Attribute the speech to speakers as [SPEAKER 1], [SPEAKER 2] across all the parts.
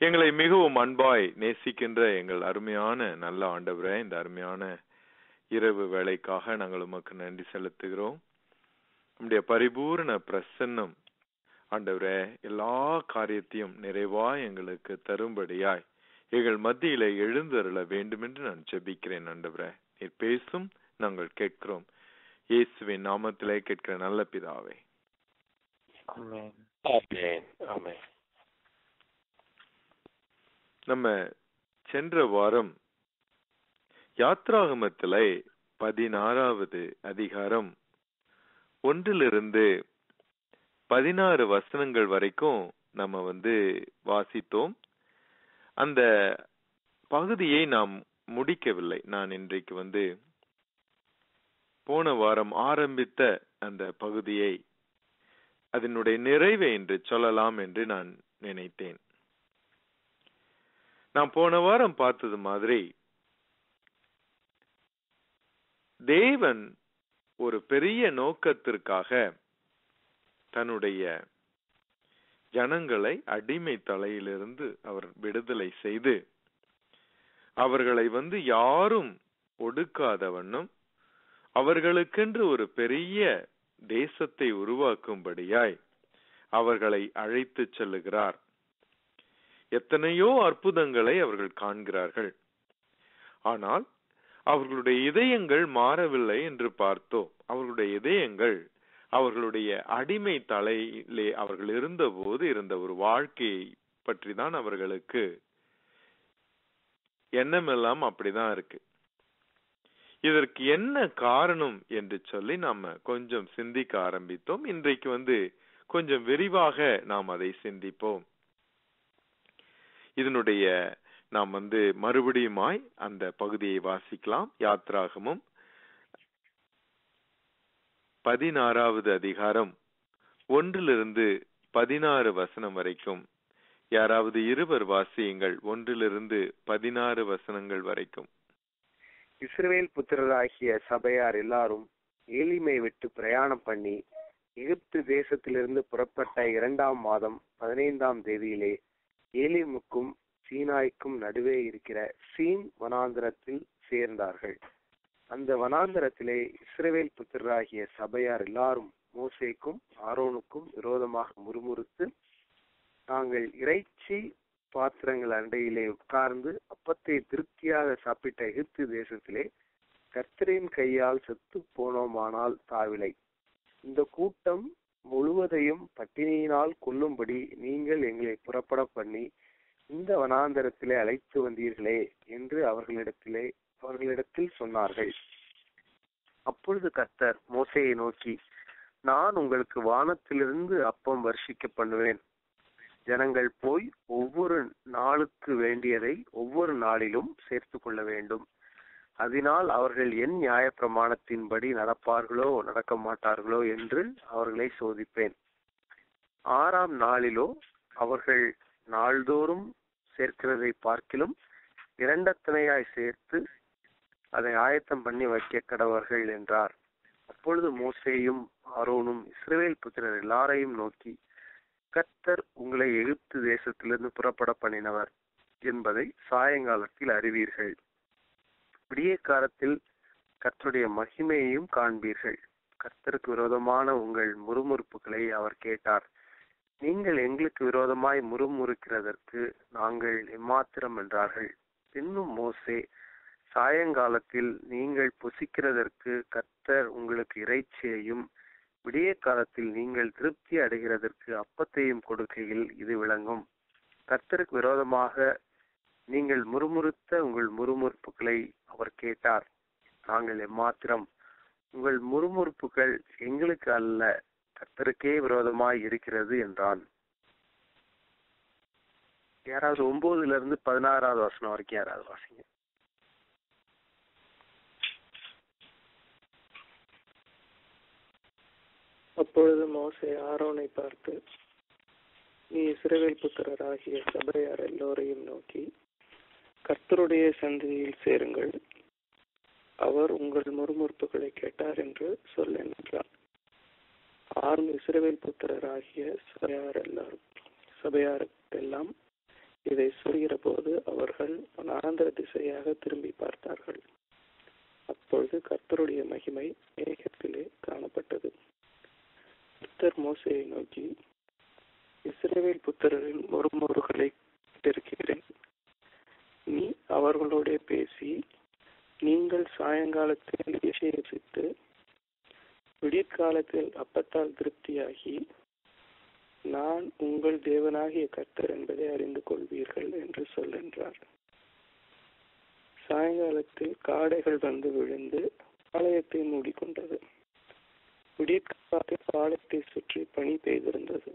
[SPEAKER 1] எங்களை மிகவும் அன்பாய் நேசிக்கின்ற எங்கள் அருமையான நல்ல ஆண்டவரே, இந்த அருமையான இரவு வேளைக்காக நாங்கள் உமக்கு நன்றி செலுத்துகிறோம். நம்முடைய பரிபூர்ண பிரசன்னம் ஆண்டவரே எல்லா காரியத்தையும் நிறைவாய் எங்களுக்கு தரும்படியாய் எங்கள் மத்தியிலே எழுந்தருள வேண்டும் என்று நான் ஜெபிக்கிறேன். ஆண்டவரே, நீர் பேசும், நாங்கள் கேட்கிறோம். இயேசுவின் நாமத்திலே கேட்கிற நல்ல பிதாவே,
[SPEAKER 2] ஆமென். ஆமென். ஆமென்.
[SPEAKER 1] நம்ம சென்ற வாரம் யாத்ராகமத்திலே 16வது அதிகாரம் 1 16 வசனங்கள் வரைக்கும் நம்ம வாசித்தோம். அந்த பகுதியை நாம் முடிக்கவில்லை. நான் இன்றைக்கு போன வாரம் ஆரம்பித்த அந்த பகுதியை அதனுடைய நிறைவை என்று சொல்லலாம் என்று நான் நினைத்தேன். நான் போன வாரம் பார்த்தது மாதிரி தேவன் ஒரு பெரிய நோக்கத்திற்காக தன்னுடைய ஜனங்களை அடிமை தலையிலிருந்து அவர் விடுதலை செய்து அவர்களை யாரும் ஒடுக்காத வண்ணம் அவர்களுக்கென்று ஒரு பெரிய தேசத்தை உருவாக்கும்படியாய் அவர்களை அழைத்து செல்லுகிறார். எத்தனையோ அற்புதங்களை அவர்கள் காண்கிறார்கள். ஆனால் அவர்களுடைய இதயங்கள் மாறவில்லை என்று பார்த்தோம். அவர்களுடைய இதயங்கள் அவர்களுடைய அடிமை தலையிலே அவர்கள் இருந்தபோது இருந்த ஒரு வாழ்க்கையை பற்றி தான் அவர்களுக்கு எண்ணமெல்லாம் அப்படிதான் இருக்கு. இதற்கு என்ன காரணம் என்று சொல்லி நாம கொஞ்சம் சிந்திக்க ஆரம்பித்தோம். இன்றைக்கு கொஞ்சம் விரிவாக நாம் அதை சிந்திப்போம். இதனுடைய நாம் மறுபடியுமாய் அந்த பகுதியை வாசிக்கலாம். யாத்ராகமம் 16வது அதிகாரம் 1-16 வசனம் வரைக்கும். யாராவது இருவர் வாசியுங்கள். 1-16 வசனங்கள் வரைக்கும்.
[SPEAKER 3] இஸ்ரவேல் புத்திரராகிய சபையார் எல்லாரும் ஏலிமை விட்டு பிரயாணம் பண்ணி எகிப்து தேசத்திலிருந்து புறப்பட்ட 2ஆம் மாதம் 15ஆம் தேதியிலே ஏலிமுக்கும் சீனாய்க்கும் நடுவே இருக்கிற சீன் வனாந்தரத்தில் சேர்ந்தார்கள். அந்த வனாந்தரத்திலே இஸ்ரவேல் புத்திரராகிய சபையார் எல்லாரும் மோசேக்கும் ஆரோனுக்கும் விரோதமாக முறுமுறுத்து, நாங்கள் இறைச்சி பாத்திரங்கள் அண்டையிலே உட்கார்ந்து அப்பத்தை திருப்தியாக சாப்பிட்ட எகிப்து தேசத்திலே கர்த்தரின் கையால் செத்து போனோமானால் தாவிலை. இந்த கூட்டம் முழுவதையும் பட்டினியினால் கொல்லும்படி நீங்கள் எங்களை புறப்பட பண்ணி இந்த வனாந்தரத்திலே அழைத்து வந்தீர்களே என்று அவர்களிடத்தில் சொன்னார்கள். அப்பொழுது கர்த்தர் மோசேயை நோக்கி, நான் உங்களுக்கு வானத்திலிருந்து அப்பம் வர்ஷிக்க பண்ணுவேன். ஜனங்கள் போய் ஒவ்வொரு நாளுக்கு வேண்டியதை ஒவ்வொரு நாளிலும் சேர்த்து கொள்ள வேண்டும். அதனால் அவர்கள் என் நியாய பிரமாணத்தின்படி நடப்பார்களோ நடக்க மாட்டார்களோ என்று அவர்களை சோதிப்பேன். 6ஆம் நாளிலோ அவர்கள் நாள்தோறும் சேர்க்கிறதை பார்க்கிலும் 2 சேர்த்து அதை ஆயத்தம் பண்ணி வைக்க கடவர்கள் என்றார். அப்பொழுது மோசேயும் ஆரோனும் இஸ்ரவேல் புத்திரர் எல்லாரையும் நோக்கி, கர்த்தர் உங்களை எகிப்து தேசத்திலிருந்து புறப்பட பண்ணினவர் என்பதை சாயங்காலத்தில் அறிவீர்கள். விடிய காலத்தில் கர்த்தருடைய மகிமையையும் காண்பீர்கள். கர்த்தருக்கு விரோதமான உங்கள் முறுமுறுப்புகளை அவர் கேட்டார். நீங்கள் எங்களுக்கு விரோதமாய் முறுமுறுக்கிறதற்கு நாங்கள் எம்மாத்திரம் என்றார்கள். பின்னும் மோசே, சாயங்காலத்தில் நீங்கள் புசிக்கிறதற்கு கர்த்தர் உங்களுக்கு இறைச்சியையும் விடிய காலத்தில் நீங்கள் திருப்தி அடைகிறதற்கு அப்பத்தையும் கொடுக்கையில் இது விளங்கும். கர்த்தருக்கு விரோதமாக நீங்கள் முறுமுறுத்த உங்கள் முறுமுறுப்புகளை அவர் கேட்டார். நாங்கள் எம்மாத்திரம்? உங்கள் முறுமுறுப்புகள் எங்களுக்கு அல்ல, கர்த்தருக்கே விரோதமாய் இருக்கிறது என்றான். யாராவது 9-16 வசனம் வரைக்கும் யாராவது வாசிங்க.
[SPEAKER 2] அப்பொழுது மோசே ஆரோனை பார்த்து, நீ இஸ்ரவேல் புத்திரராகிய சபையார் எல்லோரையும் நோக்கி, கர்த்தருடைய சந்ததியில் சேருங்கள், அவர் உங்கள் முறுமுறுப்புகளை கேட்டார் என்று சொல் என்றார். ஆறும் இஸ்ரவேல் புத்திரராகிய சபையாருக்கெல்லாம் இதை சொல்கிற போது அவர்கள் வனாந்தர திசையாக திரும்பி பார்த்தார்கள். அப்பொழுது கர்த்தருடைய மகிமை மேகத்திலே காணப்பட்டது. கர்த்தர் மோசேயை நோக்கி, இஸ்ரவேல் புத்திரரின் முறுமுறுகளை கேட்டிருக்கிறேன். நீ அவர்களோட பேசி, நீங்கள் சாயங்காலத்தில் யோசித்து விடியற்காலத்தில் அப்பத்தால் திருப்தியாகி நான் உங்கள் தேவனாகிய கர்த்தர் என்பதை அறிந்து கொள்வீர்கள் என்று சொல்லென்றார். சாயங்காலத்தில் காடைகள் வந்து விழுந்து பாளையத்தை மூடிக்கொண்டது. விடியற்காலத்தில் பாளையத்தை சுற்றி பனி பெய்திருந்தது.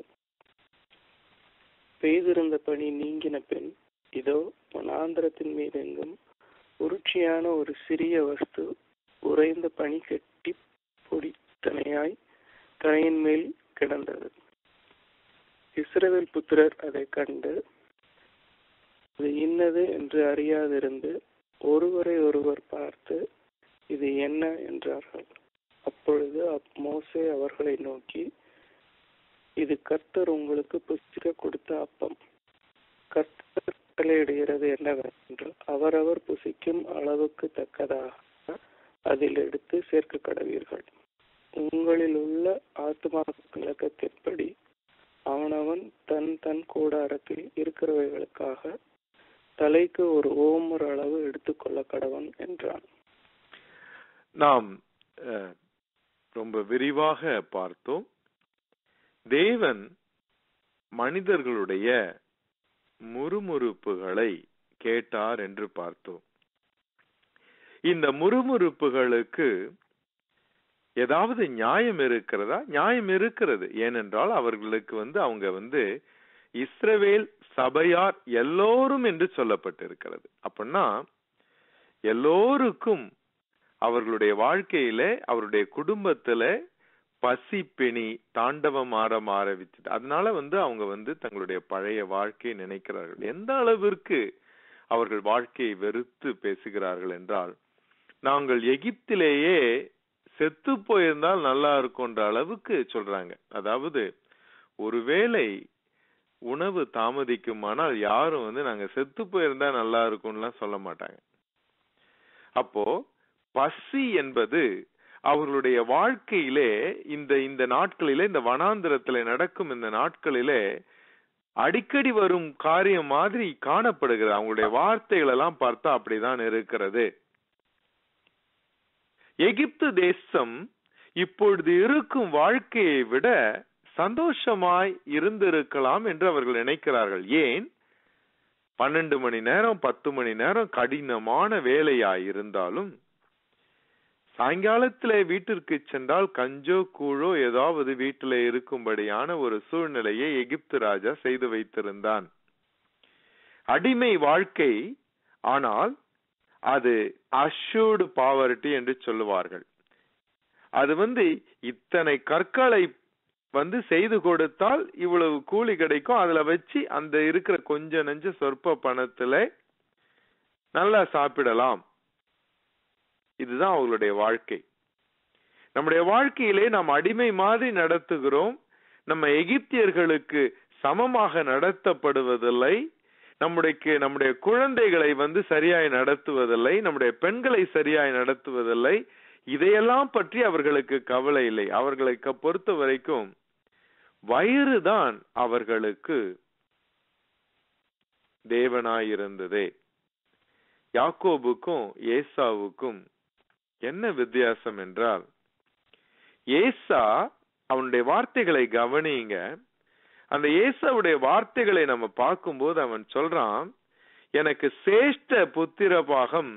[SPEAKER 2] பெய்திருந்த பனி நீங்கின பின் இதோ வனாந்தரத்தின் மீதெங்கும் உருட்சியான ஒரு சிறிய வஸ்து உறைந்த பனி கட்டி பொடி தனையாய் தரையின் மேல் கிடந்தது. இஸ்ரவேல் புத்திரர் அதை கண்டு அது இன்னது என்று அறியாதிருந்து ஒருவரை ஒருவர் பார்த்து இது என்ன என்றார்கள். அப்பொழுது மோசே அவர்களை நோக்கி, இது கர்த்தர் உங்களுக்கு புசிக்க கொடுத்த அப்பம். கர்த்தர் கட்டளையிடுகிறது என்னவென்று அவரவர் புசிக்கும் அளவுக்கு தக்கதாக அதில் எடுத்து சேர்க்க கடவீர்கள். உங்களில் உள்ள ஆத்மா விளக்கத்தின்படி அவனவன் தன் தன் கூடாரத்தில் இருக்கிறவைகளுக்காக தலைக்கு ஒரு ஓமர் அளவு எடுத்துக்கொள்ள கடவன் என்றான்.
[SPEAKER 1] நாம் ரொம்ப விரிவாக பார்த்தோம். தேவன் மனிதர்களுடைய முறுமுறுப்புகளை கேட்டார் என்று பார்த்தோம். இந்த முறுமுறுப்புகளுக்கு ஏதாவது நியாயம் இருக்கிறதா? நியாயம் இருக்கிறது. ஏனென்றால் அவர்களுக்கு அவங்க இஸ்ரவேல் சபையார் எல்லோரும் என்று சொல்லப்பட்டிருக்கிறது. அப்படின்னா எல்லோருக்கும் அவர்களுடைய வாழ்க்கையில, அவருடைய குடும்பத்துல பசி பிணி தாண்டவம் ஆரம்பிச்சது. அதனால அவங்க தங்களுடைய பழைய வாழ்க்கையை நினைக்கிறார்கள். எந்த அளவிற்கு அவர்கள் வாழ்க்கையை வெறுத்து பேசுகிறார்கள் என்றால், நாங்கள் எகிப்திலேயே செத்து போயிருந்தால் நல்லா இருக்கும்ன்ற அளவுக்கு சொல்றாங்க. அதாவது ஒருவேளை உணவு தாமதிக்குமானால் யாரும் நாங்க செத்து போயிருந்தா நல்லா இருக்கும்லாம் சொல்ல மாட்டாங்க. அப்போ பசி என்பது அவர்களுடைய வாழ்க்கையிலே இந்த நாட்களிலே, இந்த வனாந்திரத்திலே நடக்கும் இந்த நாட்களிலே அடிக்கடி வரும் காரியம் மாதிரி காணப்படுகிறது. அவங்களுடைய வார்த்தைகள் எல்லாம் பார்த்தா அப்படிதான் இருக்கிறது. எகிப்து தேசம் இப்பொழுது இருக்கும் வாழ்க்கையை விட சந்தோஷமாய் இருந்திருக்கலாம் என்று அவர்கள் நினைக்கிறார்கள். ஏன்? 12 மணி நேரம் 10 மணி நேரம் கடினமான வேலையாய் இருந்தாலும் சாயங்காலத்திலே வீட்டிற்கு சென்றால் கஞ்சோ கூழோ ஏதாவது வீட்டிலே இருக்கும்படியான ஒரு சூழ்நிலையை எகிப்து ராஜா செய்து வைத்திருந்தான். அடிமை வாழ்க்கை, ஆனால் அது அஷ்யூர்டு பாவர்ட்டி என்று சொல்லுவார்கள். அது இத்தனை கற்களை செய்து கொடுத்தால் இவ்வளவு கூலி கிடைக்கும், அதுல வச்சு அந்த இருக்கிற கொஞ்ச நெஞ்ச சொற்ப பணத்துல நல்லா சாப்பிடலாம். இதுதான் அவங்களுடைய வாழ்க்கை. நம்முடைய வாழ்க்கையிலே நாம் அடிமை மாதிரி நடத்துகிறோம். நம்ம எகிப்தியர்களுக்கு சமமாக நடத்தப்படுவதில்லை. நம்முடைய குழந்தைகளை சரியாய் நடத்துவதில்லை. நம்முடைய பெண்களை சரியாய் நடத்துவதில்லை. இதையெல்லாம் பற்றி அவர்களுக்கு கவலை இல்லை. அவர்களை பொறுத்த வரைக்கும் வயிறுதான் அவர்களுக்கு தேவனாயிருந்ததே. யாக்கோபுக்கும் ஏசாவுக்கும் என்ன வித்தியாசம் என்றால், ஏசா அவனுடைய வார்த்தைகளை கவனிங்க. அந்த ஏசாவுடைய வார்த்தைகளை நம்ம பார்க்கும்போது அவன் சொல்றான், எனக்கு சேஷ்ட புத்திர பாகம்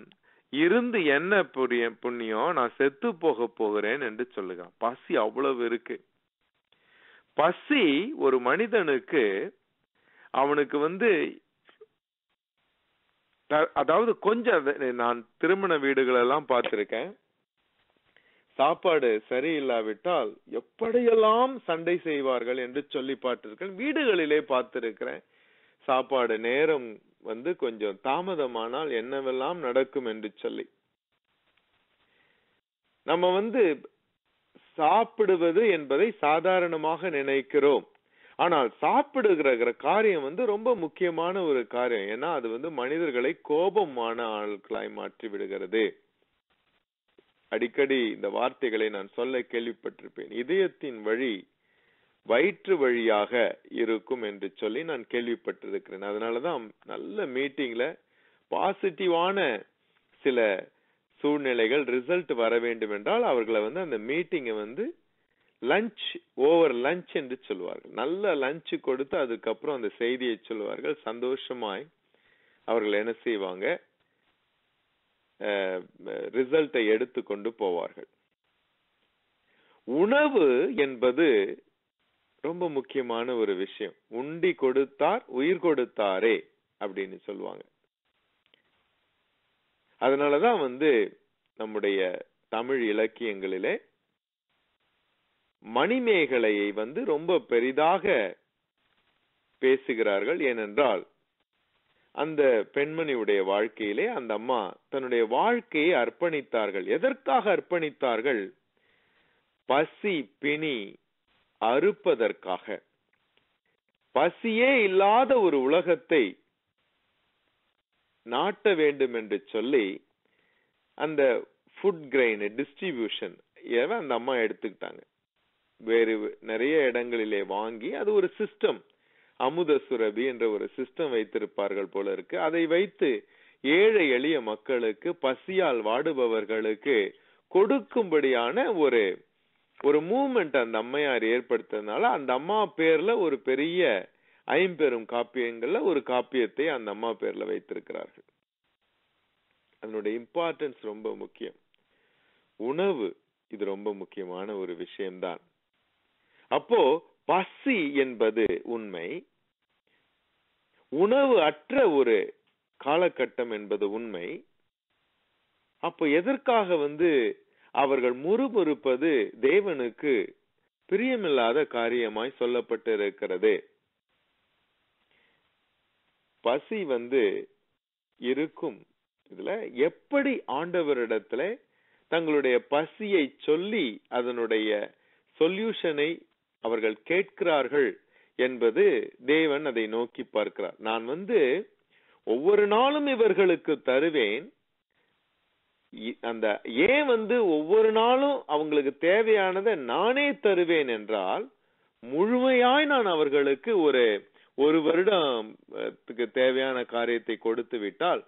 [SPEAKER 1] இருந்து என்ன புண்ணியம், நான் செத்து போக போகிறேன் என்று சொல்லுகிறான். பசி அவ்வளவு இருக்கு. பசி ஒரு மனிதனுக்கு அவனுக்கு அதாவது கொஞ்சம், நான் திருமண வீடுகள் எல்லாம் பார்த்திருக்கேன். சாப்பாடு சரியில்லாவிட்டால் எப்படியெல்லாம் சண்டை செய்வார்கள் என்று சொல்லி பார்த்திருக்கேன். வீடுகளிலே பார்த்திருக்கிறேன். சாப்பாடு நேரம் கொஞ்சம் தாமதமானால் என்னவெல்லாம் நடக்கும் என்று சொல்லி. நம்ம சாப்பிடுவது என்பதை சாதாரணமாக நினைக்கிறோம். ஆனால் சாப்பிடுகிற காரியம் ரொம்ப முக்கியமான ஒரு காரியம். ஏன்னா அது மனிதர்களை கோபமான ஆட்களாய் மாற்றி விடுகிறது. அடிக்கடி இந்த வார்த்தைகளை நான் சொல்ல கேள்விப்பட்டிருப்பேன். இதயத்தின் வழி வயிற்று வழியாக இருக்கும் என்று சொல்லி நான் கேள்விப்பட்டிருக்கிறேன். அதனாலதான் நல்ல மீட்டிங்ல பாசிட்டிவான சில சூழ்நிலைகள் ரிசல்ட் வர வேண்டும் என்றால் அவர்களை அந்த மீட்டிங்கை லஞ்ச் ஓவர் லஞ்ச் என்று சொல்லுவார்கள். நல்ல லஞ்ச் கொடுத்து அதுக்கப்புறம் அந்த செய்தியை சொல்லுவார்கள். சந்தோஷமாய் அவர்கள் என்ன செய்வாங்க, ரிசல்ட்டை எடுத்து கொண்டு போவார்கள். உணவு என்பது ரொம்ப முக்கியமான ஒரு விஷயம். உண்டி கொடுத்தார் உயிர் கொடுத்தாரே அப்படின்னு சொல்லுவாங்க. அதனாலதான் நம்முடைய தமிழ் இலக்கியங்களிலே மணிமேகலையை ரொம்ப பெரிதாக பேசுகிறார்கள். ஏனென்றால் அந்த பெண்மணியுடைய வாழ்க்கையிலே அந்த அம்மா தன்னுடைய வாழ்க்கையை அர்ப்பணித்தார்கள். எதற்காக அர்ப்பணித்தார்கள்? பசி பிணி அறுப்பதற்காக. பசியே இல்லாத ஒரு உலகத்தை நாட்ட வேண்டும் என்று சொல்லி அந்த ஃபுட் கிரெயின் டிஸ்ட்ரிபியூஷன் அந்த அம்மா எடுத்துக்கிட்டாங்க. வேறு நிறைய இடங்களிலே வாங்கி அது ஒரு சிஸ்டம், அமுத சுரபி என்ற ஒரு சிஸ்டம் வைத்திருப்பார்கள் போல இருக்கு. அதை வைத்து ஏழை எளிய மக்களுக்கு, பசியால் வாடுபவர்களுக்கு கொடுக்கும்படியான ஒரு ஒரு மூவ்மெண்ட் அந்த அம்மையார் ஏற்படுத்ததுனால அந்த அம்மா பேர்ல ஒரு பெரிய 5 பெரும் காப்பியங்கள்ல ஒரு காப்பியத்தை அந்த அம்மா பேர்ல வைத்திருக்கிறார்கள். அதனுடைய இம்பார்ட்டன்ஸ் ரொம்ப முக்கியம். உணவு இது ரொம்ப முக்கியமான ஒரு விஷயம்தான். அப்போ பசி என்பது உண்மை, உணவு அற்ற ஒரு காலகட்டம் என்பது உண்மை. அப்போ எதற்காக அவர்கள் முறுமுறுப்பது தேவனுக்கு பிரியமில்லாத காரியமாய் சொல்லப்பட்டு இருக்கிறது. பசி இருக்கும். இதுல எப்படி ஆண்டவரிடத்துல தங்களுடைய பசியை சொல்லி அதனுடைய சொல்யூஷனை அவர்கள் கேட்கிறார்கள் என்பது தேவன் அதை நோக்கி பார்க்கிறார். நான் ஒவ்வொரு நாளும் இவர்களுக்கு தருவேன். அந்த ஏன் ஒவ்வொரு நாளும் அவங்களுக்கு தேவையானதை நானே தருவேன் என்றால், முழுமையாய் நான் அவர்களுக்கு ஒரு வருடத்துக்கு தேவையான காரியத்தை கொடுத்து விட்டால்,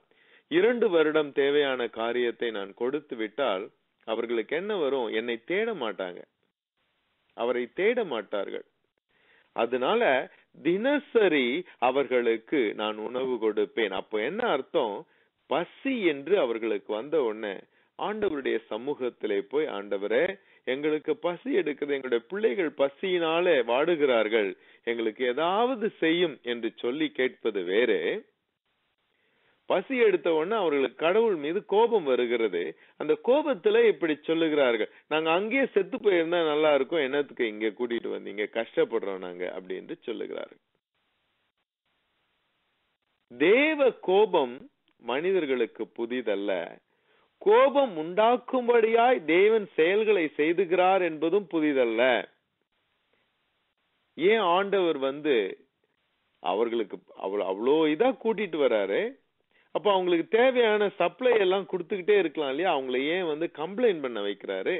[SPEAKER 1] 2 வருடம் தேவையான காரியத்தை நான் கொடுத்து விட்டால் அவர்களுக்கு என்ன வரும்? என்னை தேட மாட்டாங்க, அவரை தேட மாட்டார்கள். அதனால தினசரி அவர்களுக்கு நான் உணவு கொடுப்பேன். அப்போ என்ன அர்த்தம்? பசி என்று அவர்களுக்கு வந்த உடனே ஆண்டவருடைய சமூகத்திலே போய், ஆண்டவரே எங்களுக்கு பசி எடுக்குது, எங்களுடைய பிள்ளைகள் பசியினாலே வாடுகிறார்கள், எங்களுக்கு ஏதாவது செய்யும் என்று சொல்லி கேட்பது வேறு. பசி எடுத்த உடனே அவர்களுக்கு கடவுள் மீது கோபம் வருகிறது. அந்த கோபத்துல இப்படி சொல்லுகிறார்கள், நாங்க அங்கேயே செத்து போயிருந்தா நல்லா இருக்கும், என்னத்துக்கு இங்க கூட்டிட்டு வந்தீங்க, கஷ்டப்படுறோம் நாங்க அப்படின்னு சொல்லுகிறார்கள். தேவ கோபம் மனிதர்களுக்கு புதிதல்ல. கோபம் உண்டாக்கும்படியாய் தேவன் செயல்களை செய்துகிறார் என்பதும் புதிதல்ல. ஏன் ஆண்டவர் அவர்களுக்கு அவ்வளோ இதா கூட்டிட்டு வராரு? அப்ப அவங்களுக்கு தேவையான சப்ளை எல்லாம் கொடுத்துக்கிட்டே இருக்கலாம் இல்லையா? அவங்களை ஏன் கம்ப்ளைண்ட் பண்ண வைக்கிறாரு?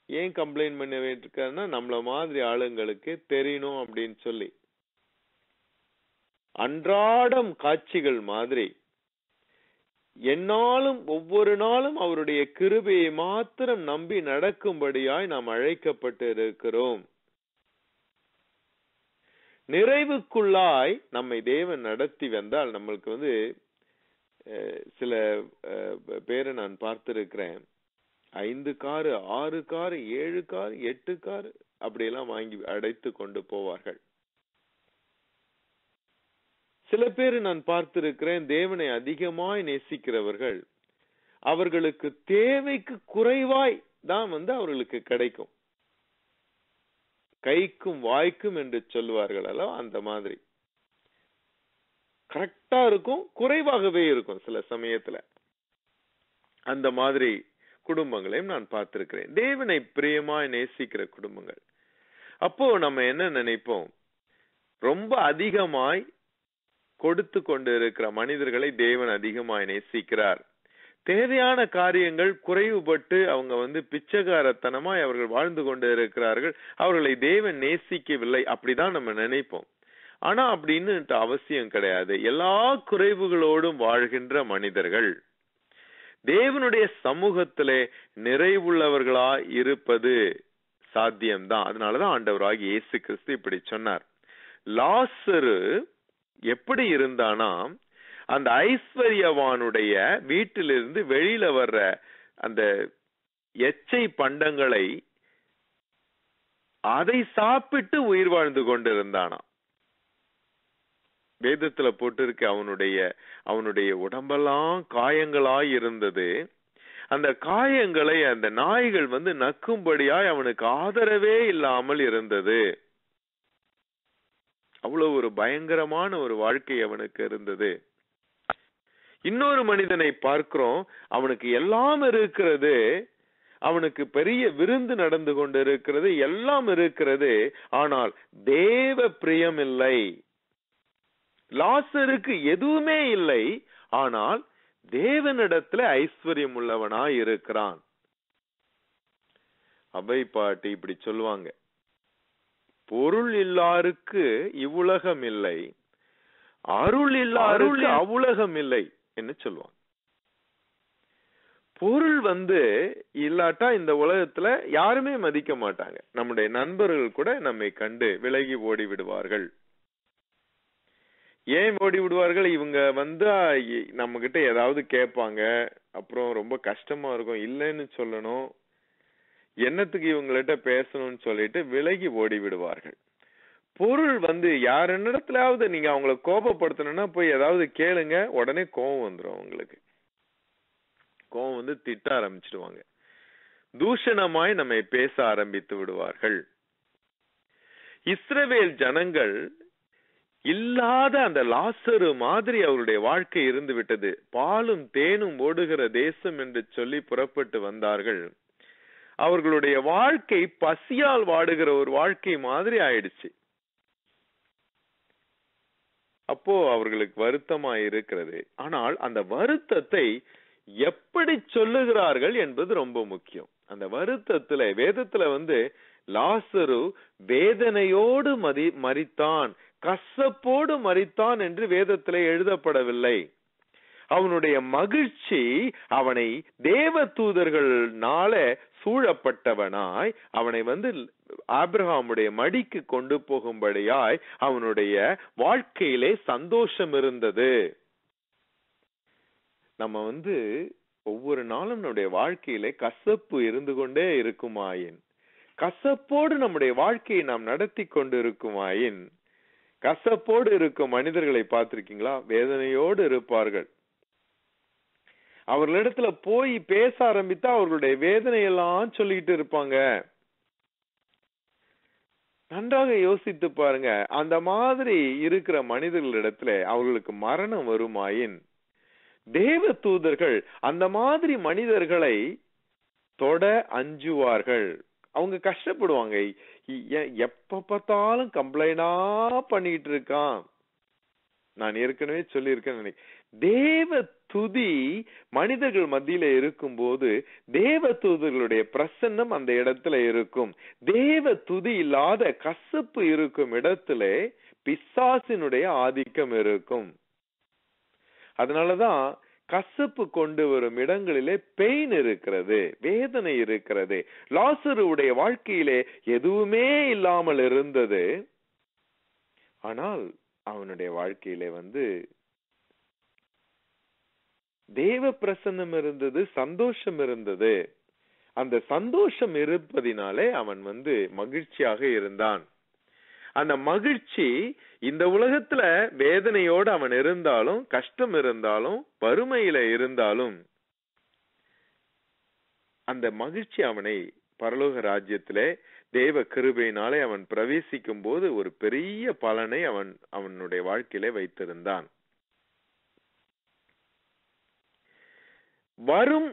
[SPEAKER 1] ஏன் கம்ப்ளைண்ட் பண்ண வைக்கிறாருன்னா, நம்மள மாதிரி ஆளுங்களுக்கு தெரியணும் அப்படின்னு சொல்லி. அன்றாடம் காட்சிகள் மாதிரி என்னாலும் ஒவ்வொரு நாளும் அவருடைய கிருபையை மாத்திரம் நம்பி நடக்கும்படியாய் நாம் அழைக்கப்பட்டு இருக்கிறோம். நிறைவுக்குள்ளாய் நம்மை தேவன் நடத்தி வந்தால், நம்மளுக்கு சில பேரை நான் பார்த்திருக்கிறேன், 5 காரு 6 காரு 7 காரு 8 காரு அப்படியெல்லாம் வாங்கி அடைத்து கொண்டு போவார்கள். சில பேர் நான் பார்த்திருக்கிறேன், தேவனை அதிகமாய் நேசிக்கிறவர்கள், அவர்களுக்கு தேவைக்கு குறைவாய் தான் அவர்களுக்கு கிடைக்கும். கைக்கும் வாய்க்கும் என்று சொல்லுவார்கள் அல்லவா, அந்த மாதிரி கரெக்டா இருக்கும், குறைவாகவே இருக்கும் சில சமயத்துல. அந்த மாதிரி குடும்பங்களையும் நான் பார்த்திருக்கிறேன், தேவனை பிரியமாய் நேசிக்கிற குடும்பங்கள். அப்போ நம்ம என்ன நினைப்போம்? ரொம்ப அதிகமாய் கொடுத்து கொண்டு இருக்கிற மனிதர்களை தேவன் அதிகமாய் நேசிக்கிறார். தேவையான காரியங்கள் குறைவுபட்டு அவங்க பிச்சைக்காரத்தனமாய் அவர்கள் வாழ்ந்து கொண்டு இருக்கிறார்கள், அவர்களை தேவன் நேசிக்கவில்லை, அப்படிதான் நம்ம நினைப்போம். ஆனா அப்படின்னு அவசியம் கிடையாது. எல்லா குறைவுகளோடும் வாழ்கின்ற மனிதர்கள் தேவனுடைய சமூகத்திலே நிறைவுள்ளவர்களா இருப்பது சாத்தியம்தான். அதனாலதான் ஆண்டவராகிய இயேசு கிறிஸ்து இப்படி சொன்னார். லாசரு எப்படி இருந்தானா, அந்த ஐஸ்வர்யவானுடைய வீட்டிலிருந்து வெளியில வர்ற அந்த எச்சை பண்டங்களை அதை சாப்பிட்டு உயிர் வாழ்ந்து கொண்டிருந்தானா. வேதத்துல போட்டிருக்க அவனுடைய உடம்பெல்லாம் காயங்களாய் இருந்தது. அந்த காயங்களை அந்த நாய்கள் நக்கும்படியாய் அவனுக்கு ஆதரவே இல்லாமல் இருந்தது. அவ்வளவு ஒரு பயங்கரமான ஒரு வாழ்க்கை அவனுக்கு இருந்தது. இன்னொரு மனிதனை பார்க்கிறோம், அவனுக்கு எல்லாம் இருக்கிறது, அவனுக்கு பெரிய விருந்து நடந்து கொண்டு இருக்கிறது, எல்லாம் இருக்கிறது, ஆனால் தேவ பிரியம் இல்லை. லாசருக்கு எதுவுமே இல்லை, ஆனால் தேவனிடத்துல ஐஸ்வர்யம் உள்ளவனாய் இருக்கிறான். அவை பாட்டி இப்படி சொல்லுவாங்க, பொருள் இல்லாருக்கு இவ்வுலகம் இல்லை, அருள் இல்லாருக்கு அவ்வுலகம் இல்லை என்று சொல்லுவாங்க. பொருள் இல்லாட்டா இந்த உலகத்துல யாருமே மதிக்க மாட்டாங்க. நம்முடைய நண்பர்கள் கூட நம்மை கண்டு விலகி ஓடி விடுவார்கள். ஏன் ஓடி விடுவார்கள்? இவங்க நம்ம கிட்ட ஏதாவது கேட்பாங்க, அப்புறம் ரொம்ப கஷ்டமா இருக்கும், இல்லைன்னு சொல்லணும், என்னத்துக்கு இவங்கள்ட்ட பேசணும்னு சொல்லிட்டு விலகி ஓடி விடுவார்கள். பொருள் யார் என்னிடத்துலயாவது நீங்க அவங்கள கோபப்படுத்தணும்னா போய் ஏதாவது கேளுங்க, உடனே கோபம் வந்துடும். அவங்களுக்கு கோபம் திட்ட ஆரம்பிச்சிடுவாங்க, தூஷணமாய் நம்மை பேச ஆரம்பித்து விடுவார்கள். இஸ்ரவேல் ஜனங்கள் இல்லாத அந்த லாசரு மாதிரி அவருடைய வாழ்க்கை இருந்து விட்டது. பாலும் தேனும் ஓடுகிற தேசம் என்று சொல்லி புறப்பட்டு வந்தார்கள். அவர்களுடைய வாழ்க்கை பசியால் வாடுகிற ஒரு வாழ்க்கை மாதிரி ஆயிடுச்சு. அப்போ அவர்களுக்கு வருத்தமா இருக்கிறது. ஆனால் அந்த வருத்தத்தை எப்படி சொல்லுகிறார்கள் என்பது ரொம்ப முக்கியம். அந்த வருத்தத்துல வேதத்துல லாசரு வேதனையோடு மரித்தான், கசப்போடு மரித்தான் என்று வேதத்திலே எழுதப்படவில்லை. அவனுடைய மகிழ்ச்சி அவனை தேவ தூதர்களால சூழப்பட்டவனாய் அவனை ஆபிரகாமுடைய மடிக்கு கொண்டு போகும்படியாய் அவனுடைய வாழ்க்கையிலே சந்தோஷம் இருந்தது. நம்ம ஒவ்வொரு நாளும் நம்முடைய வாழ்க்கையிலே கசப்பு இருந்து கொண்டே இருக்குமாயின், கசப்போடு நம்முடைய வாழ்க்கையை நாம் நடத்தி கொண்டு இருக்குமாயின், கசப்போடு இருக்கும் மனிதர்களை பார்த்திருக்கீங்களா? வேதனையோடு இருப்பார்கள். அவர்களிடத்துல போய் பேச ஆரம்பித்தா அவர்களுடைய வேதனையெல்லாம் சொல்லிட்டு இருப்பாங்க. நன்றாக யோசித்து பாருங்க. அந்த மாதிரி இருக்கிற மனிதர்களிடத்துல அவர்களுக்கு மரணம் வருமாயின், தேவ தூதர்கள் அந்த மாதிரி மனிதர்களை தொட அஞ்சுவார்கள். அவங்க கஷ்டப்படுவாங்க. எப்ப பார்த்தாலும் கம்ப்ளைண்டா பண்ணிட்டு இருக்கான். நான் ஏற்கனவே சொல்லியிருக்கேன். தேவ துதி மனிதர்கள் மத்தியில இருக்கும் போது தேவ தூதர்களுடைய பிரசன்னம் அந்த இடத்துல இருக்கும். தேவ துதி இல்லாத கசப்பு இருக்கும் இடத்துல பிசாசினுடைய ஆதிக்கம் இருக்கும். அதனாலதான் கசப்பு கொண்டு வரும் இடங்களிலே பெயின் இருக்கிறது, வேதனை இருக்கிறது. லாசருடைய வாழ்க்கையிலே எதுவுமே இல்லாமல் இருந்தது. ஆனால் அவனுடைய வாழ்க்கையிலே தேவ பிரசன்னம் இருந்தது, சந்தோஷம் இருந்தது. அந்த சந்தோஷம் இருப்பதினாலே அவன் மகிழ்ச்சியாக இருந்தான். அந்த மகிழ்ச்சி இந்த உலகத்துல வேதனையோடு அவன் இருந்தாலும், கஷ்டம் இருந்தாலும், வறுமையில இருந்தாலும், அந்த மகிழ்ச்சி அவனை பரலோக ராஜ்யத்திலே தேவ கிருபையினாலே அவன் பிரவேசிக்கும் போது ஒரு பெரிய பலனை அவனுடைய வாழ்க்கையிலே வைத்திருந்தான். வரும்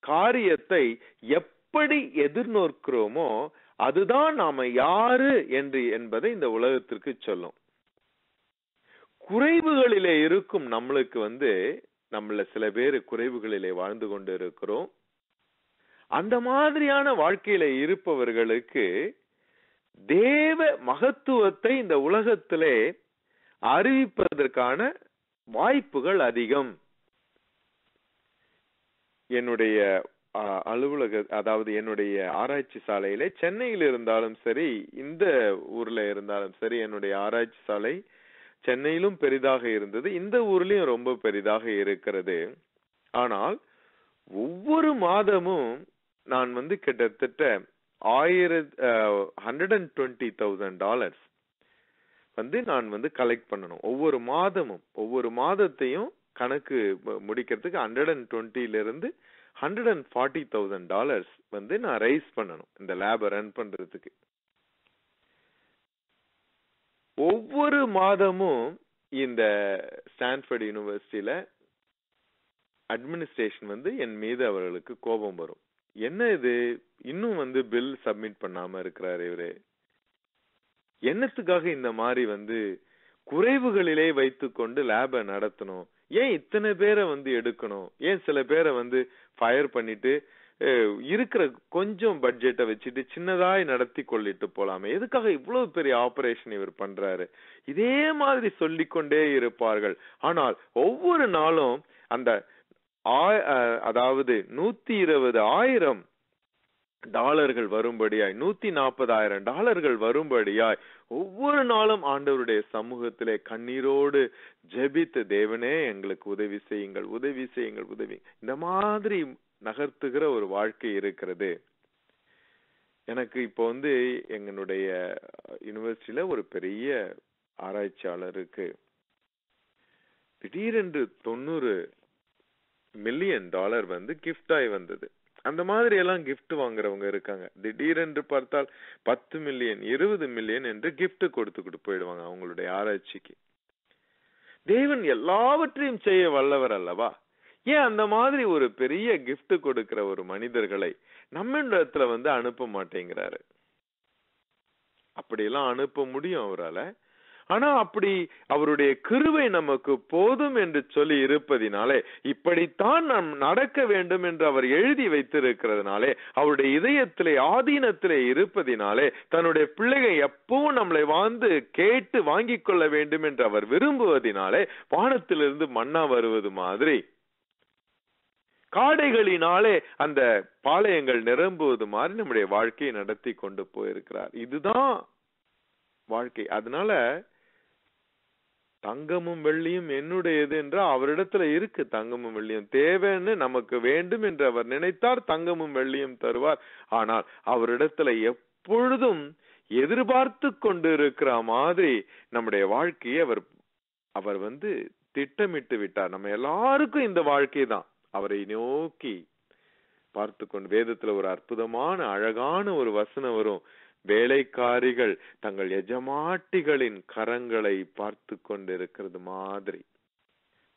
[SPEAKER 1] காரியத்தை எப்படி எதிர்நோக்கிறோமோ அதுதான் நாம யாரு என்பதை இந்த உலகத்திற்கு சொல்லும். குறைவுகளிலே இருக்கும் நம்மளுக்கு நம்மள சில பேர் குறைவுகளிலே வாழ்ந்து கொண்டு இருக்கிறோம். அந்த மாதிரியான வாழ்க்கையில இருப்பவர்களுக்கு தேவ மகத்துவத்தை இந்த உலகத்திலே அறிவிப்பதற்கான வாய்ப்புகள் அதிகம். என்னுடைய அலுவலக, அதாவது என்னுடைய ஆராய்ச்சி சாலையில சென்னையில் இருந்தாலும் சரி, இந்த ஊர்ல இருந்தாலும் சரி, என்னுடைய ஆராய்ச்சி சாலை சென்னையிலும் பெரிதாக இருந்தது, இந்த ஊர்லயும் ரொம்ப பெரிதாக இருக்கிறது. ஆனால் ஒவ்வொரு மாதமும் நான் கிட்டத்தட்ட $120,000 நான் கலெக்ட் பண்ணணும். ஒவ்வொரு மாதமும், ஒவ்வொரு மாதத்தையும் கணக்கு முடிக்கிறதுக்கு 120 $140,000 நான் ரைஸ் பண்ணணும் இந்த லேப ரன் பண்றதுக்கு. ஒவ்வொரு மாதமும் இந்த ஸ்டான்ஃபோர்ட் யூனிவர்சிட்டியில அட்மினிஸ்ட்ரேஷன் என் மீது அவர்களுக்கு கோபம் வரும். என்ன இது, இன்னும் பில் சப்மிட் பண்ணாம இருக்கிறாரு இவரு, என்னத்துக்காக இந்த மாதிரி குறைவுகளிலே வைத்துக்கொண்டு லேப நடத்தணும், ஏன் இத்தனை பேரை எடுக்கணும், ஏன் சில பேரை ஃபயர் பண்ணிட்டு இருக்கிற கொஞ்சம் பட்ஜெட்டை வச்சுட்டு சின்னதாய் நடத்தி கொள்ளிட்டு போலாமே, எதுக்காக இவ்வளவு பெரிய ஆபரேஷன் இவர் பண்றாரு, இதே மாதிரி சொல்லிக்கொண்டே இருப்பார்கள். ஆனால் ஒவ்வொரு நாளும் அந்த அதாவது 120,000 டாலர்கள் வரும்படியாய், 140,000 டாலர்கள் வரும்படியாய் ஒவ்வொரு நாளும் ஆண்டவருடைய சமூகத்திலே கண்ணீரோடு ஜெபித்து, தேவனே எங்களுக்கு உதவி செய்யுங்கள், உதவி செய்யுங்கள், உதவி, இந்த மாதிரி நகர்த்துகிற ஒரு வாழ்க்கை இருக்கிறது. எனக்கு இப்போ எங்களுடைய யூனிவர்சிட்டியில ஒரு பெரிய ஆராய்ச்சியாளருக்கு திடீரென்று $90 மில்லியன் கிஃப்ட் ஆகி வந்தது. அந்த மாதிரி எல்லாம் கிஃப்ட் வாங்குறவங்க இருக்காங்க. திடீரென்று பார்த்தால் 10 மில்லியன் 20 மில்லியன் என்று கிஃப்ட் கொடுத்துக்கிட்டு போயிடுவாங்க அவங்களுடைய ஆராய்ச்சிக்கு. தேவன் எல்லாவற்றையும் செய்ய வல்லவர் அல்லவா? ஏன் அந்த மாதிரி ஒரு பெரிய கிஃப்ட் கொடுக்கிற ஒரு மனிதர்களை நம்ம இடத்துல அனுப்ப மாட்டேங்கிறாரு? அப்படியெல்லாம் அனுப்ப முடியும் அவரால. ஆனா அப்படி அவருடைய கிருபை நமக்கு போதும் என்று சொல்லி இருப்பதினாலே, இப்படித்தான் நாம் நடக்க வேண்டும் என்று அவர் எழுதி வைத்திருக்கிறதுனாலே, அவருடைய இதயத்திலே ஆதீனத்திலே இருப்பதினாலே, தன்னுடைய பிள்ளைகள் எப்பவும் நம்மளை கேட்டு வாங்கிக் கொள்ள வேண்டும் என்று அவர் விரும்புவதினாலே, வானத்திலிருந்து மன்னா வருவது மாதிரி, காடைகளினாலே அந்த பாளையங்கள் நிரம்புவது மாதிரி நம்முடைய வாழ்க்கையை நடத்தி கொண்டு போயிருக்கிறார். இதுதான் வாழ்க்கை. அதனால தங்கமும் வெள்ளியும் என்னுடையது என்று அவரிடத்துல இருக்கு. தங்கமும் வெள்ளியும் தேவைன்னு நமக்கு வேண்டும் என்று அவர் நினைத்தார், தங்கமும் வெள்ளியும் தருவார். ஆனால் அவரிடத்துல எப்பொழுதும் எதிர்பார்த்து கொண்டு இருக்கிற மாதிரி நம்முடைய வாழ்க்கையை அவர் திட்டமிட்டு விட்டார். நம்ம எல்லாருக்கும் இந்த வாழ்க்கை தான். அவரை நோக்கி பார்த்து கொண்டு, வேதத்துல ஒரு அற்புதமான அழகான ஒரு வசனம் வரும், வேலைக்காரிகள் தங்கள் எஜமாட்டிகளின் கரங்களை பார்த்து கொண்டு இருக்கிறது மாதிரி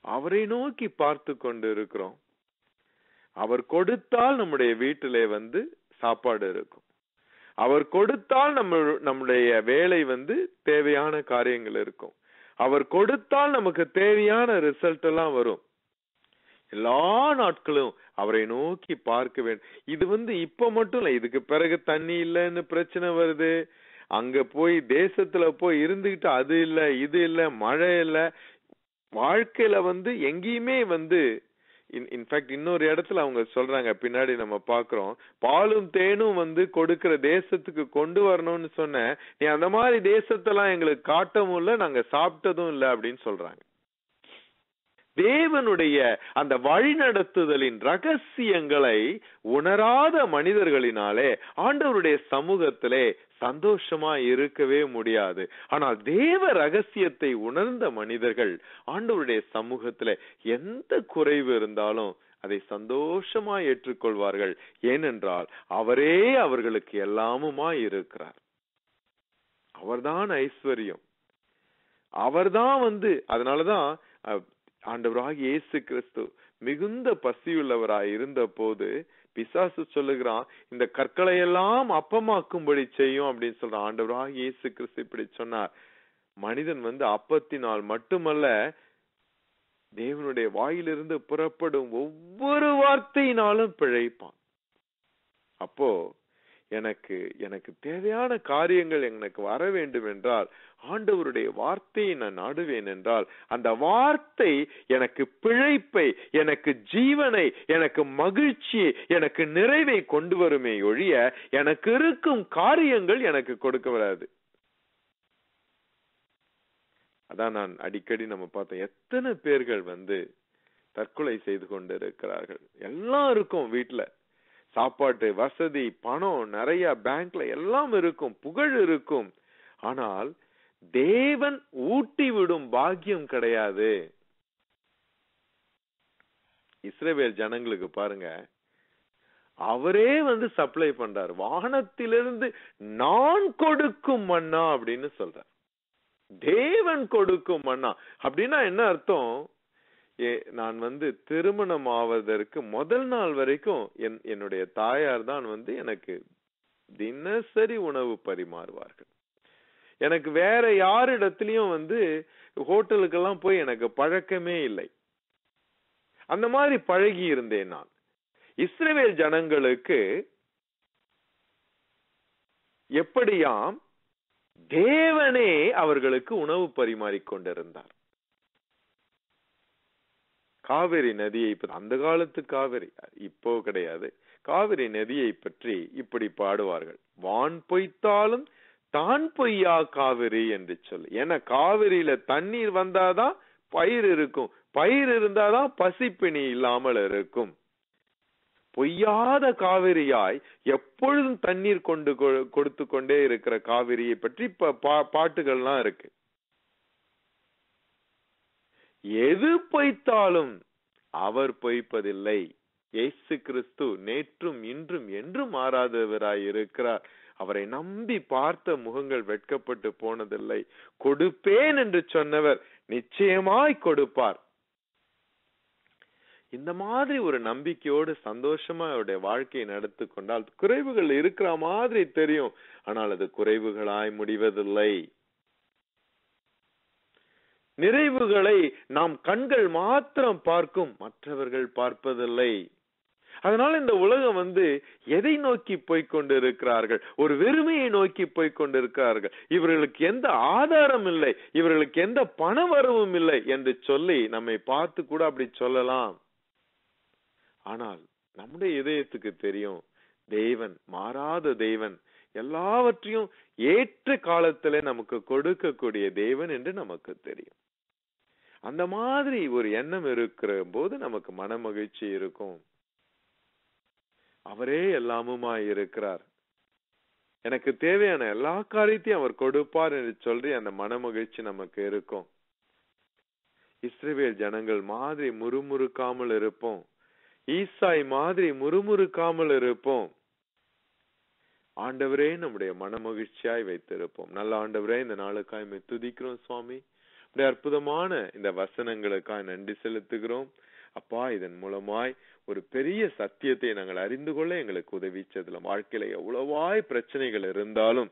[SPEAKER 1] அவரை நோக்கி பார்த்து கொண்டு இருக்கிறோம். அவர் கொடுத்தால் நம்முடைய வீட்டிலே சாப்பாடு இருக்கும். அவர் கொடுத்தால் நம்முடைய வேலை தேவையான காரியங்கள் இருக்கும். அவர் கொடுத்தால் நமக்கு தேவையான ரிசல்ட் எல்லாம் வரும். எல்லா நாட்களும் அவரை நோக்கி பார்க்க வேண்டும். இது இப்ப மட்டும் இல்ல, இதுக்கு பிறகு தண்ணி இல்லைன்னு பிரச்சனை வருது, அங்க போய் தேசத்துல போய் இருந்துகிட்டு அது இல்ல இது இல்ல மழை இல்ல, வாழ்க்கையில எங்கேயுமே இன்ஃபேக்ட் இன்னொரு இடத்துல அவங்க சொல்றாங்க, பின்னாடி நம்ம பாக்குறோம், பாலும் தேனும் கொடுக்கிற தேசத்துக்கு கொண்டு வரணும்னு சொன்ன, நீ அந்த மாதிரி தேசத்தெல்லாம் எங்களுக்கு காட்டவும் இல்ல, நாங்க சாப்பிட்டதும் இல்ல அப்படின்னு சொல்றாங்க. தேவனுடைய அந்த வழிநடத்துதலின் ரகசியங்களை உணராத மனிதர்களினாலே ஆண்டவருடைய சமூகத்திலே சந்தோஷமா இருக்கவே முடியாது. ஆனால் தேவ ரகசியத்தை உணர்ந்த மனிதர்கள் ஆண்டவருடைய சமூகத்திலே எந்த குறைவு இருந்தாலும் அதை சந்தோஷமா ஏற்றுக்கொள்வார்கள். ஏனென்றால் அவரே அவர்களுக்கு எல்லாமுமா இருக்கிறார். அவர்தான் ஐஸ்வர்யம், அவர்தான் அதனாலதான் ஆண்டவராகிய இயேசு கிறிஸ்து மிகுந்த பசியுள்ளவராய் இருந்த போது பிசாசு சொல்லுகிறான், இந்த கற்களை எல்லாம் அப்பமாக்கும்படி செய்யும் அப்படின்னு சொல்றான். ஆண்டவராகிய இயேசு கிறிஸ்து இப்படி சொன்னார், மனிதன் அப்பத்தினால் மட்டுமல்ல, தேவனுடைய வாயிலிருந்து புறப்படும் ஒவ்வொரு வார்த்தையினாலும் பிழைப்பான். அப்போ எனக்கு தேவையான காரியங்கள் எனக்கு வர வேண்டும் என்றால் ஆண்டவருடைய வார்த்தையை நான் நாடுவேன் என்றால், அந்த வார்த்தை எனக்கு பிழைப்பை, எனக்கு ஜீவனை, எனக்கு மகிழ்ச்சியை, எனக்கு நிறைவை கொண்டு வருமே ஒழிய எனக்கு இருக்கும் காரியங்கள் எனக்கு கொடுக்க வராது. அதான் நான் அடிக்கடி நம்ம பார்த்தோம், எத்தனை பேர்கள் தற்கொலை செய்து கொண்டு இருக்கிறார்கள். எல்லாருக்கும் வீட்டுல சாப்பாட்டு வசதி, பணம் நிறைய, பேங்க்ல எல்லாம் இருக்கும், புகழ் இருக்கும், ஆனால் தேவன் ஊட்டி விடும் பாக்கியம் கிடையாது. இஸ்ரவேல் ஜனங்களுக்கு பாருங்க, அவரே சப்ளை பண்றார், வானத்திலிருந்து நான் கொடுக்கும் மன்னா அப்படின்னு சொல்றார். தேவன் கொடுக்கும் மன்னா அப்படின்னா என்ன அர்த்தம்? நான் திருமணம் ஆவதற்கு முதல் நாள் வரைக்கும் என்னுடைய தாயார் தான் எனக்கு தினசரி உணவு பரிமாறுவார்கள். எனக்கு வேற யாரிடத்திலயும் ஹோட்டலுக்கெல்லாம் போய் எனக்கு பழக்கமே இல்லை. அந்த மாதிரி பழகி இருந்தேன் நான். இஸ்ரவேல் ஜனங்களுக்கு எப்படியாம் தேவனே அவர்களுக்கு உணவு பரிமாறிக் கொண்டிருந்தார். காவிரி நதியை, அந்த காலத்து காவிரி, இப்போ கிடையாது, காவிரி நதியை பற்றி இப்படி பாடுவார்கள். வான் பொய்த்தாலும் தான் பொய்யா காவிரி என்று சொல்லி. ஏன்னா காவிரியில தண்ணீர் வந்தாதான் பயிர் இருக்கும், பயிர் இருந்தாதான் பசிப்பிணி இல்லாமல் இருக்கும். பொய்யாத காவிரியாய் எப்பொழுதும் தண்ணீர் கொடுத்து கொண்டே இருக்கிற காவிரியை பற்றி பாட்டுகள்லாம் இருக்கு. எது பொய்த்தாலும் அவர் பொய்ப்பதில்லை. இயேசு கிறிஸ்து நேற்றும் இன்றும் என்றும் மாறாதவராய் இருக்கிறார். அவரை நம்பி பார்த்த முகங்கள் வெட்கப்பட்டு போனதில்லை. கொடுப்பேன் என்று சொன்னவர் நிச்சயமாய் கொடுப்பார். இந்த மாதிரி ஒரு நம்பிக்கையோடு சந்தோஷமா அவருடைய வாழ்க்கையை நடத்தி கொண்டால் குறைவுகள் இருக்கிற மாதிரி தெரியும், ஆனால் அது குறைவுகளாய் முடிவதில்லை. நிறைவுகளை நாம் கண்கள் மாத்திரம் பார்க்கும், மற்றவர்கள் பார்ப்பதில்லை. அதனால இந்த உலகம் எதை நோக்கி போய்கொண்டு இருக்கிறார்கள்? ஒரு வெறுமையை நோக்கி போய்கொண்டிருக்கிறார்கள். இவர்களுக்கு எந்த ஆதாரம் இல்லை, இவர்களுக்கு எந்த பண வரவும் இல்லை என்று சொல்லி நம்மை பார்த்து கூட அப்படி சொல்லலாம். ஆனால் நம்முடைய இதயத்துக்கு தெரியும், தேவன் மாறாத தேவன், எல்லாவற்றையும் ஏற்ற காலத்துல நமக்கு கொடுக்கக்கூடிய தேவன் என்று நமக்கு தெரியும். அந்த மாதிரி ஒரு எண்ணம் இருக்கிற போது நமக்கு மன மகிழ்ச்சி இருக்கும். அவரே எல்லாமுமாய் இருக்கிறார், எனக்கு தேவையான எல்லா காரியத்தையும் அவர் கொடுப்பார் என்று சொல்லி அந்த மன மகிழ்ச்சி நமக்கு இருக்கும். இஸ்ரவேல் ஜனங்கள் மாதிரி முறுமுறுக்காமல் இருப்போம், ஈசாய் மாதிரி முறுமுறுக்காமல் இருப்போம். ஆண்டவரே நம்முடைய மன மகிழ்ச்சியாய் வைத்திருப்போம். நல்ல ஆண்டவரே, இந்த நாளுக்காய் துதிக்கிறோம் சுவாமி. அற்புதமான இந்த வசனங்களுக்காக நன்றி செலுத்துகிறோம் அப்பா. இதன் மூலமாய் ஒரு பெரிய சத்தியத்தை நாங்கள் அறிந்து கொள்ள எங்களுக்கு உதவி செய்தலாம். வாழ்க்கையில எவ்வளவாய் பிரச்சனைகள் இருந்தாலும்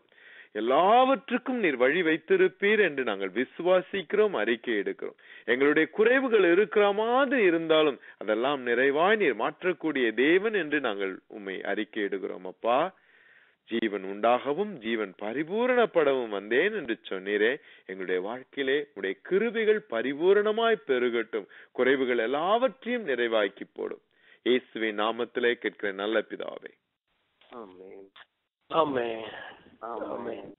[SPEAKER 1] எல்லாவற்றுக்கும் நீர் வழி வைத்திருப்பீர் என்று நாங்கள் விசுவாசிக்கிறோம், அறிக்கை எடுக்கிறோம். எங்களுடைய குறைவுகள் இருக்கிற மாதிரி இருந்தாலும் அதெல்லாம் நிறைவாய் நீர் மாற்றக்கூடிய தேவன் என்று நாங்கள் உம்மை அறிக்கை எடுக்கிறோம் அப்பா. ஜீவன் உண்டாகவும் ஜீவன் பரிபூரணப்படவும் வந்தேன் என்று சொன்னீரே. எங்களுடைய வாழ்க்கையிலே உடைய கிருபைகள் பரிபூரணமாய் பெருகட்டும், குறைவுகள் எல்லாவற்றையும் நிறைவாக்கி போடும். இயேசுவின் நாமத்திலே கேட்கிற நல்ல பிதாவே,
[SPEAKER 3] ஆமென்.
[SPEAKER 2] ஆமென். ஆமென்.